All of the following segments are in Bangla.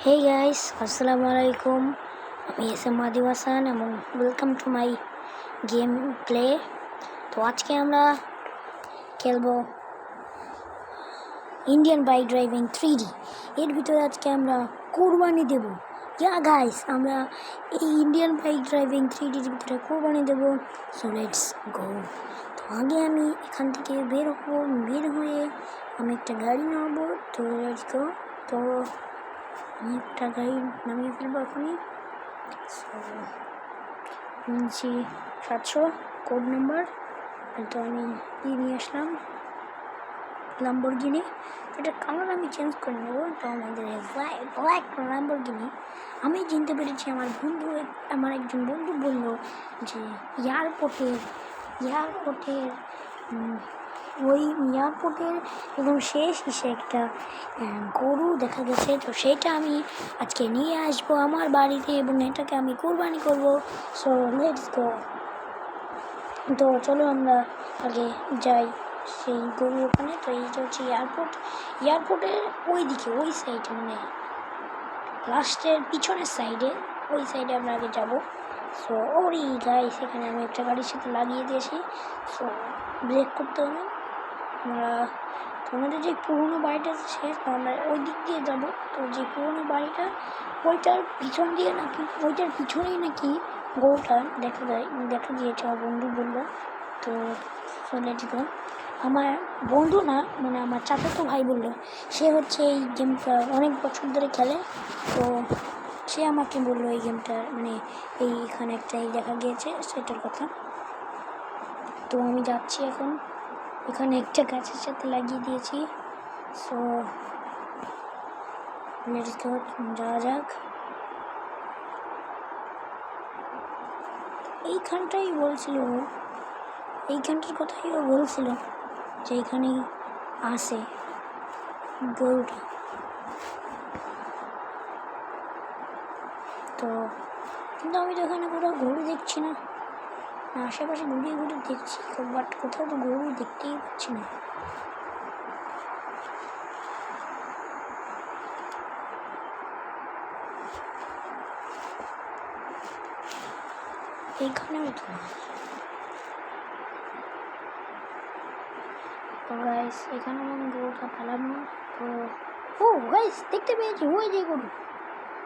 Hey guys, আসসালামু আলাইকুম। আমি এস এম মাদিব হাসান এবং welcome to my game play. তো আজকে আমরা খেলবো ইন্ডিয়ান বাইক ড্রাইভিং 3D। এর ভিতরে আজকে আমরা কোরবানি দেব। গাইস, আমরা এই ইন্ডিয়ান বাইক ড্রাইভিং 3Dর ভিতরে কোরবানি দেব। So let's go. তো আগে আমি এখান থেকে বের হয়ে আমি একটা গাড়ি নামাবো। তো লেটস গো। তো আমি একটা গাড়ি নামিয়ে ফেলবো এখনই। নিচ্ছি 700 কোড নাম্বার। তো আমি নিয়ে আসলাম ল্যাম্বরগিনি। এটা কালার আমি চেঞ্জ করে নেবো। তো আমাদের ব্ল্যাক ল্যাম্বরগিনি। আমি চিনতে পেরেছি আমার একজন বন্ধু বলল যে এয়ারপোর্টের একদম শেষ এসে একটা গরু দেখা গেছে। তো সেটা আমি আজকে নিয়ে আসবো আমার বাড়িতে এবং এটাকে আমি কোরবানি করবো। So let's go. তো চলো আমরা আগে যাই সেই গরু ওখানে। তো এইটা হচ্ছে এয়ারপোর্টের ওই দিকে, ওই সাইডে, মানে লাস্টের পিছনের সাইডে, ওই সাইডে আমরা আগে যাবো। সো ওরি গাইস, এখানে আমি একটা গাড়ির সাথে লাগিয়ে দিয়েছি। সো ব্রেক করতে হবে। আমাদের যে পুরোনো বাড়িটা আছে তো আমরা ওই দিক দিয়ে যাবো। তো যে পুরোনো বাড়িটা ওইটার পিছনেই নাকি গরুটা দেখা গিয়েছে, আমার বন্ধু বললো। তো লেটস গো। আমার বন্ধু না, মানে আমার চাচাতো ভাই বললো, সে হচ্ছে এই গেমটা অনেক বছর ধরে খেলে। তো সে আমাকে বললো এই গেমটা, মানে এইখানে একটাই দেখা গিয়েছে সেটার কথা। তো আমি যাচ্ছি এখন, এখানে একটা গাছের সাথে লাগিয়ে দিয়েছি। সো লেটস গো, যাওয়া যাক। এইখানটার কথাই ও বলছিল যে এখানেই আসে গরুটা। তো কিন্তু আমি তো এখানে কোথাও গরু দেখছি না। আশেপাশে ঘুরিয়ে দেখছি, বাট কোথাও তো গরু দেখতেই পাচ্ছি না। এইখানেও তো গাইস, এখানে আমি গরুটা পেলাম না। তো ও গাইস, দেখতে পেয়েছি ওই যে গরু।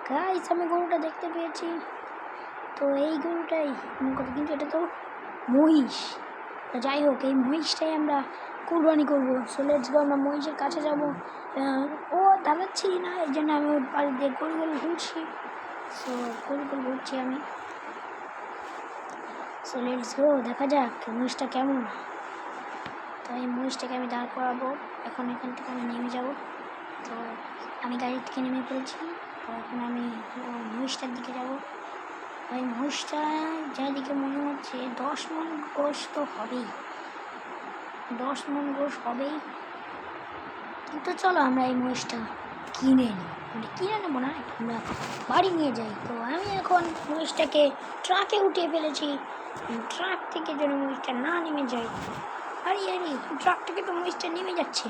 গাইস, আমি গরুটা দেখতে পেয়েছি। তো এই গরুটাই কথা, কিন্তু এটা তো মহিষ। যাই হোক, এই মহিষটাই আমরা কুরবানি করবো। সো লেটস গো, আমরা মহিষের কাছে যাবো। ও দাঁড়াচ্ছি না, এই জন্য আমি ওর বাড়ি দিয়ে গোল ঘুরছি। সো গোল ঘুরছি আমি। সো লেটস গো, দেখা যাক মহিষটা কেমন। তো এই মহিষটাকে আমি দাঁড় করাবো। এখন এখান থেকে আমি নেমে যাব। তো আমি গাড়ি থেকে নেমে পড়েছি। তো এখন আমি মহিষটার দিকে যাব। ওই মহিষটা যাদিকে মনে হচ্ছে 10 মণ গোশ তো হবেই, 10 মণ গোশ হবেই। কিন্তু চলো আমরা এই মহিষটা কিনে নেবো না, আমরা বাড়ি নিয়ে যাই। তো আমি এখন মহিষটাকে ট্রাকে উঠিয়ে ফেলেছি। ট্রাক থেকে যেন মহিষটা না নেমে যায়। আরে ট্রাক থেকে তো মহিষটা নেমে যাচ্ছে।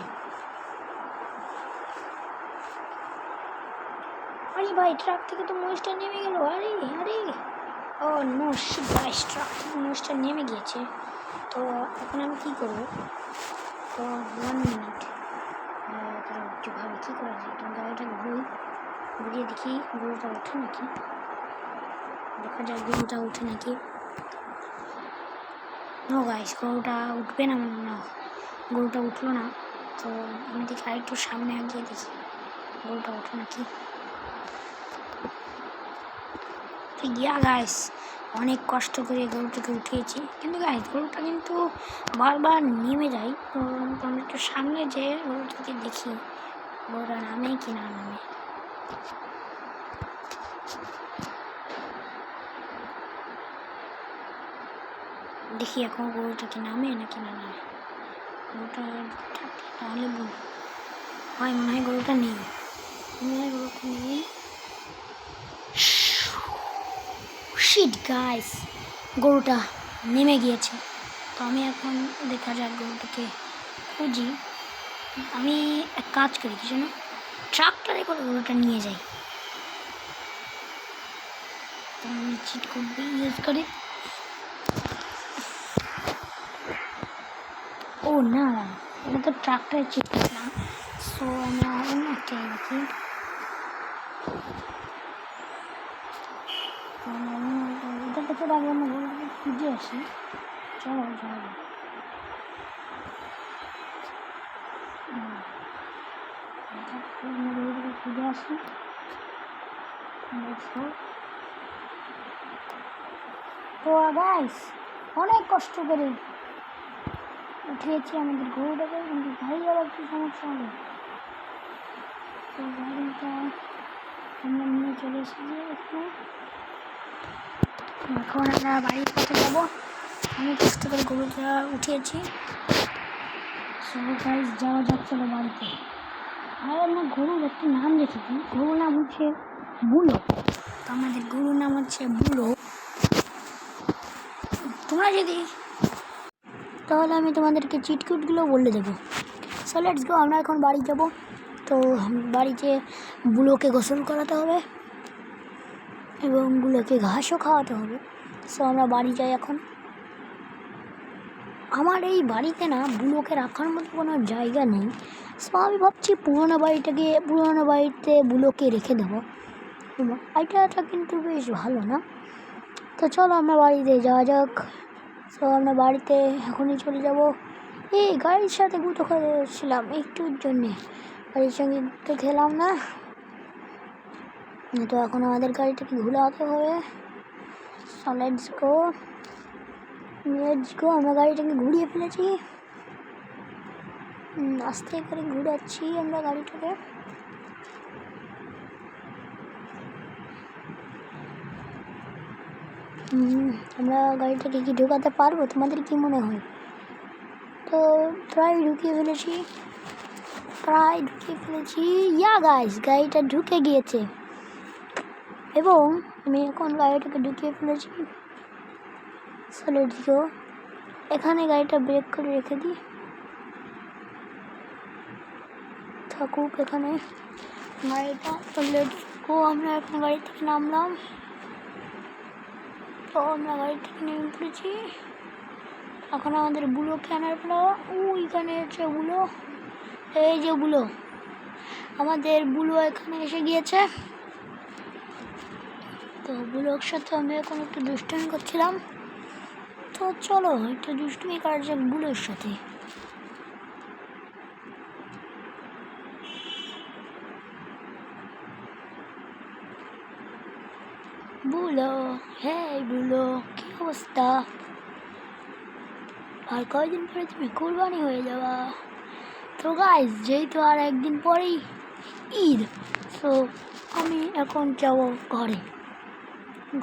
আরে ভাই, ট্রাক থেকে তো মহিষটা নেমে গেল। আরে ও নো শিট গাইস, ট্রাক থেকে মহিষটা নেমে গিয়েছে। তো এখন আমি কী করবো? তো 1 মিনিট একটু ভাবে কী করা যায়। তো গাড়িটা ঘুরিয়ে দেখি গরুটা ওঠে নাকি। দেখা যাক গরুটা ওঠে নাকি। নো গাইস, গরুটা উঠবে না, মনে না, গরুটা উঠলো না। তো আমি দেখি আরেকটু সামনে আগিয়ে দেখি গরুটা ওঠে নাকি। গাইস, অনেক কষ্ট করে গরুটাকে উঠিয়েছি, কিন্তু গাইস গরুটা কিন্তু বারবার নেমে যায়। তো আমি একটু সামনে যে গরুটাকে দেখি গরুটা নামে কি না নামে। দেখি এখন গরুটা কি নামে নাকি না নামে। গরুটা থাকলে তাহলে হয়, মনে হয় গরুটা নেই। শিট গাইস, গরুটা নেমে গিয়েছে। তো আমি এখন দেখা যাক গরুটাকে খুঁজি। আমি এক কাজ করি, কিছু না, ট্রাক্টরে করে গরুটা নিয়ে যাই। তো আমি চিট কোড ইউজ করি। ও না, এটা তো ট্রাক্টরের চিট কোড না। সো আমরা অন্য একটা দেখি। এটার ভেতরে আগে আমরা গোলটাকে খুঁজে আসি। চলো চলো খুঁজে আসি। তো গাইস অনেক কষ্ট করে উঠিয়েছি আমাদের গরুটাকে, কিন্তু ভাই আবার কি সমস্যা হলো। তো গাড়িটা আমরা নিয়ে চলে এসেছি এখন আমরা বাড়ির পথে যাবো। আমি কষ্ট করে গরুটা উঠিয়েছি। সো গাইস যাওয়া যাক চলো বাড়িতে। আর আমরা গরুর একটি নাম রেখেছি, গরুর নাম হচ্ছে বুলো। তো আমাদের গরুর নাম হচ্ছে বুলো। তোমরা যদি তাহলে আমি তোমাদেরকে চিটকুটগুলো বলে দেবো। সো লেটস গো, আমরা এখন বাড়ি যাব। তো বাড়িতে বুলোকে গোসল করাতে হবে এবং বুলোকে ঘাসও খাওয়াতে হবে। সো আমরা বাড়ি যাই এখন। আমার এই বাড়িতে না বুলোকে রাখার মতো কোনো জায়গা নেই। সো আমি ভাবছি পুরোনো বাড়িতে বুলোকে রেখে দেবো। আইডিয়াটা কিন্তু বেশ ভালো না? তো চলো আমরা বাড়িতে যাওয়া যাক। সো আমরা বাড়িতে এখনই চলে যাব। এই গাড়ির সাথে গুঁতো খেয়েছিলাম একটুর জন্যে, গাড়ির সঙ্গে গুঁতো খেলাম না। তো এখন আমাদের গাড়িটাকে ঘুরাতে হবে। So let's go. আমরা গাড়িটাকে ঘুরিয়ে ফেলেছি। আস্তে করে ঘুরাচ্ছি আমরা গাড়িটাকে। আমরা গাড়িটাকে কি ঢোকাতে পারবো, তোমাদের কি মনে হয়? তো প্রায় ঢুকিয়ে ফেলেছি। ইয়া গাইস, গাড়িটা ঢুকে গিয়েছে এবং আমি এখন গাড়িটাকে ঢুকিয়ে ফেলেছি। So let's go. এখানে গাড়িটা ব্রেক করে রেখে দিই, থাকুক এখানে গাড়িটা। তো লেটস গো, আমরা এখন গাড়ি থেকে নামলাম। তো আমরা গাড়ি থেকে নেমে পড়েছি। এখন আমাদের বুলোকে আনার পালা। ওইখানে হচ্ছে বুলো, এই যে বুলো, আমাদের বুলো এখানে এসে গিয়েছে। তো বুলোর সাথে আমি এখন একটু দুষ্টুমি করছিলাম। তো চলো একটু দুষ্টুমি করা যাক বুলোর সাথে। বুলো, হ্যাঁ বুলো, কি অবস্থা? আর কয়দিন পরে তুমি কুরবানি হয়ে যাবা। তো গাইস যেহেতু আর একদিন পরেই ঈদ, তো আমি এখন যাব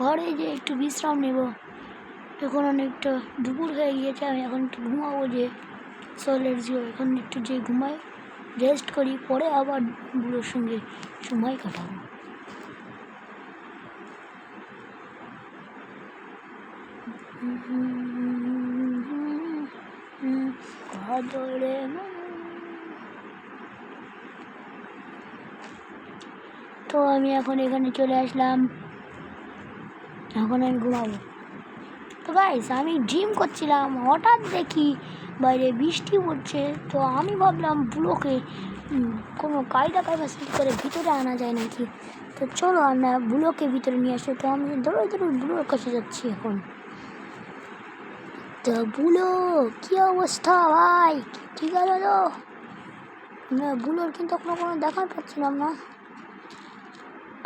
ঘরে যে একটু বিশ্রাম নেব। এখন অনেকটা দুপুর হয়ে গিয়েছে, আমি এখন একটু ঘুমাবো যে। সো লেটস গো, এখন একটু যে ঘুমাই, রেস্ট করি, পরে আবার বুড়োর সঙ্গে সময় কাটাবো। তো আমি এখন এখানে চলে আসলাম, এখন আমি ঘুমাবো। তো গাইস আমি ড্রিম করছিলাম, হঠাৎ দেখি বাইরে বৃষ্টি পড়ছে। তো আমি ভাবলাম বুলোকে কোনো কায়দা করে ভিতরে আনা যায় নাকি। তো চলো আমরা বুলোকে ভিতরে নিয়ে আসি। তো আমি দৌড়ে বুলোর কাছে যাচ্ছি এখন। তো বুলো, কি অবস্থা ভাই? ঠিক আছে তো? না বুলোর কিন্তু কোনো দেখা পাচ্ছিলাম না।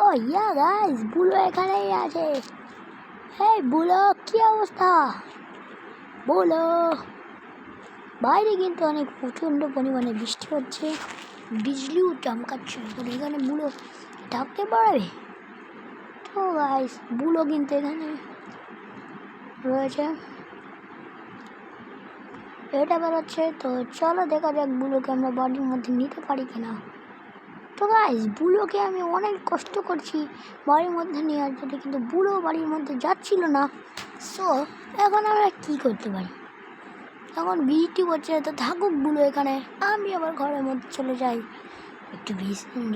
ও ইয়া গাইস, বুলো এখানেই আছে। এই বুলো, কি অবস্থা? বুলো, বাইরে কিন্তু অনেক প্রচণ্ড পরিমাণে বৃষ্টি হচ্ছে, বিজলিও চমকাচ্ছে। এখানে বুলো থাকতে পারবে? তো গাইস বুলো কিন্তু এখানে রয়েছে, এটা বেরোচ্ছে। তো চলো দেখা যাক বুলোকে আমরা বাড়ির মধ্যে নিতে পারি কিনা। তো গাইস বুলোকে আমি অনেক কষ্ট করছি বাড়ির মধ্যে নেওয়ার জন্য, কিন্তু বুলো বাড়ির মধ্যে যাচ্ছিল না। সো এখন আমরা কী করতে পারি? এখন বৃষ্টি পড়ছে, তো থাকুক বুলো এখানে, আমি আবার ঘরের মধ্যে চলে যাই, একটু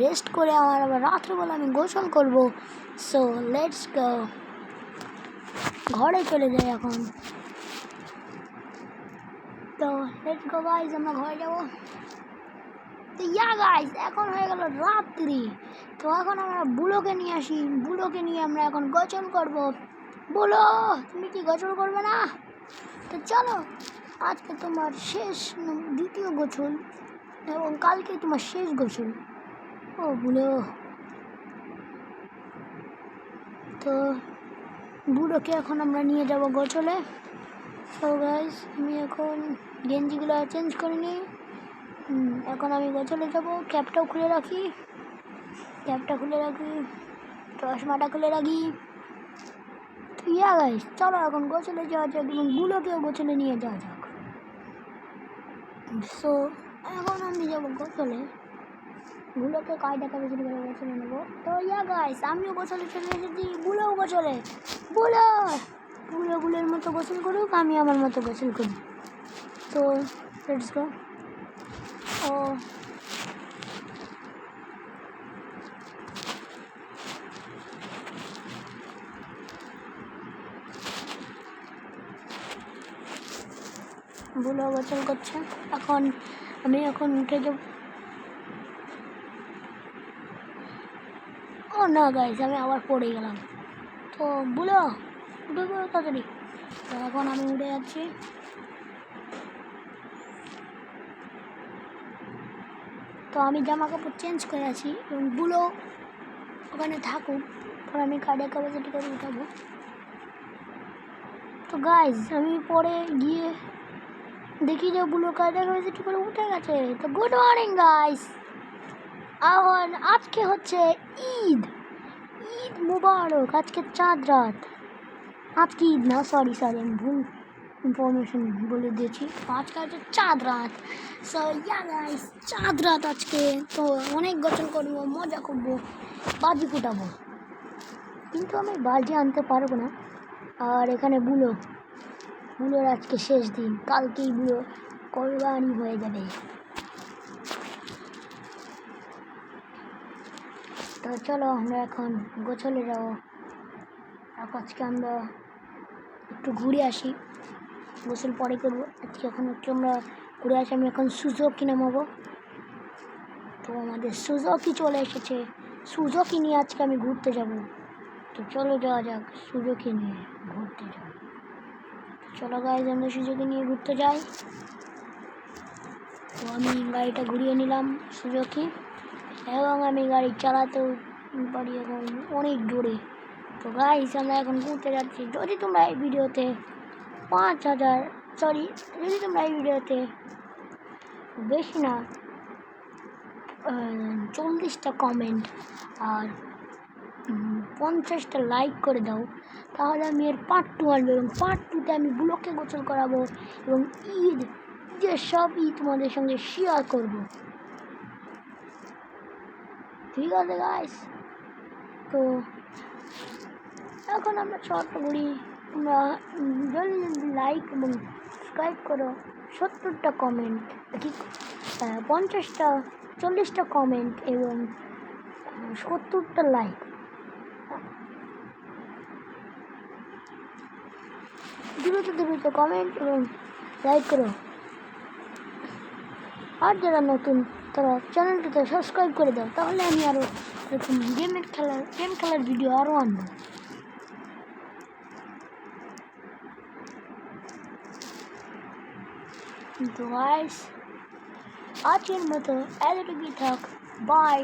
রেস্ট করে আবার রাত্রেবেলা আমি গোসল করবো। So let's go. ঘরে চলে যাই এখন। তো লেটস গো গাইস, আমরা ঘরে যাব। তো গাইস, এখন হয়ে গেল রাত্রি। তো এখন আমরা বুলোকে নিয়ে আসি, বুলোকে নিয়ে আমরা এখন গোসল করব। বুলো, তুমি কি গোসল করবে না? তো চলো, আজকে তোমার শেষ দ্বিতীয় গোসল এবং কালকে তোমার শেষ গোসল। ও বুলো, তো বুড়োকে এখন আমরা নিয়ে যাব গোসলে। সো গাইস, আমি এখন গেঞ্জিগুলো চেঞ্জ করে নিই। এখন আমি গোসলে যাব। ক্যাপটাও খুলে রাখি, চশমাটা খুলে রাখি। তো গাইস, চলো এখন গোসলে যাওয়া যাক এবং বুড়োকেও গোসলে নিয়ে যাওয়া যাক। সো এখন আমি যাবো গোসলে, বুলোকে কায়দা করে গোসলে নেবো। তো গাইস, আমিও গোসলে চলে এসেছি, বুলোও গোসলে। বুলোর মতো গোসল করুক, আমি আমার মতো গোসল করি। তো লেটস গো। ও বুলো গোসল করছে। আমি উঠে যাব। ও না গাইস, আমি আবার পড়ে গেলাম। তো বুলো উঠে পড়ো তাড়াতাড়ি। তো এখন আমি উঠে যাচ্ছি। তো আমি জামা কাপড় চেঞ্জ করে আছি এবং বুলো ওখানে থাকুক, পরে আমি কার্ডিয়াক ক্যাপাসিটি করে উঠাবো। তো গাইস, আমি পরে গিয়ে দেখি যে বুলো কার্ডিয়াক ক্যাপাসিটি করে উঠে গেছে। তো গুড মর্নিং গাইস, আজকে হচ্ছে ঈদ মুবারক। আজকে চাঁদ রাত, আজকে ঈদ না, সরি আমি ভুল ইনফরমেশন বলে দিয়েছি। আজকে হচ্ছে চাঁদ রাত। সো গাইস, চাঁদ রাত আজকে। তো অনেক গোসল করবো, মজা করবো, বাজি ফুটাবো। কিন্তু আমি বাজি আনতে পারবো না। আর এখানে বুলোর আজকে শেষ দিন, কালকেই বুলো কোরবানি হয়ে যাবে। তো চলো আমরা এখন গোসলে যাবো। আজকে আমরা একটু ঘুরে আসি, গোসল পরে করবো। আজকে এখন একটু আমরা ঘুরে আসি। আমি এখন সুজুকি নামাবো। তো আমাদের সুজুকি চলে এসেছে, সুজুকি নিয়ে আজকে আমি ঘুরতে যাব। তো চলো যাওয়া যাক, সুজুকি নিয়ে ঘুরতে যাব। চলো গাইজ, আমরা সুজুকি নিয়ে ঘুরতে যাই। তো আমি গাড়িটা ঘুরিয়ে নিলাম সুজুকি, এবং আমি গাড়ি চালাতেও পারি এখন অনেক জোরে। তো গাইজ, আমরা এখন ঘুরতে যাচ্ছি। যদি তোমরা এই ভিডিওতে 5,000 বেশি না 40টা কমেন্ট আর 50টা লাইক করে দাও, তাহলে আমি এর পার্ট 2 আনবো এবং পার্ট 2তে আমি বুলোকে গোসল করাবো এবং যে সব তোমাদের সঙ্গে শেয়ার করব। ঠিক আছে গাইস, তো এখন আমরা ছোট্ট করি। তোমরা জলদি লাইক এবং সাবস্ক্রাইব করো। 70টা কমেন্ট, ঠিক 40টা কমেন্ট এবং 70টা লাইক। দ্রুত কমেন্ট এবং লাইক করো। আর যারা নতুন তারা চ্যানেলটিতে সাবস্ক্রাইব করে দাও, তাহলে আমি আরও এরকম গেম খেলার ভিডিও আরও আনবো। তো গাইস, আজকের মতো এতটুকুই থাক। বাই,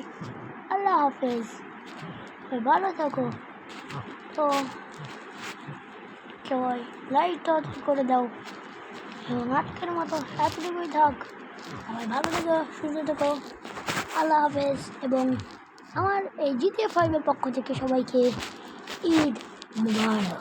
আল্লাহ হাফেজ, ভালো থাকো। তো সবাই লাইকটা করে দাও এবং আজকের মতো এতটুকুই থাক। সবাই ভালো থেকো, সুস্থ থেকো, আল্লাহ হাফেজ। এবং আমার এই GTA 5 এর পক্ষ থেকে সবাইকে ঈদ মুবারক।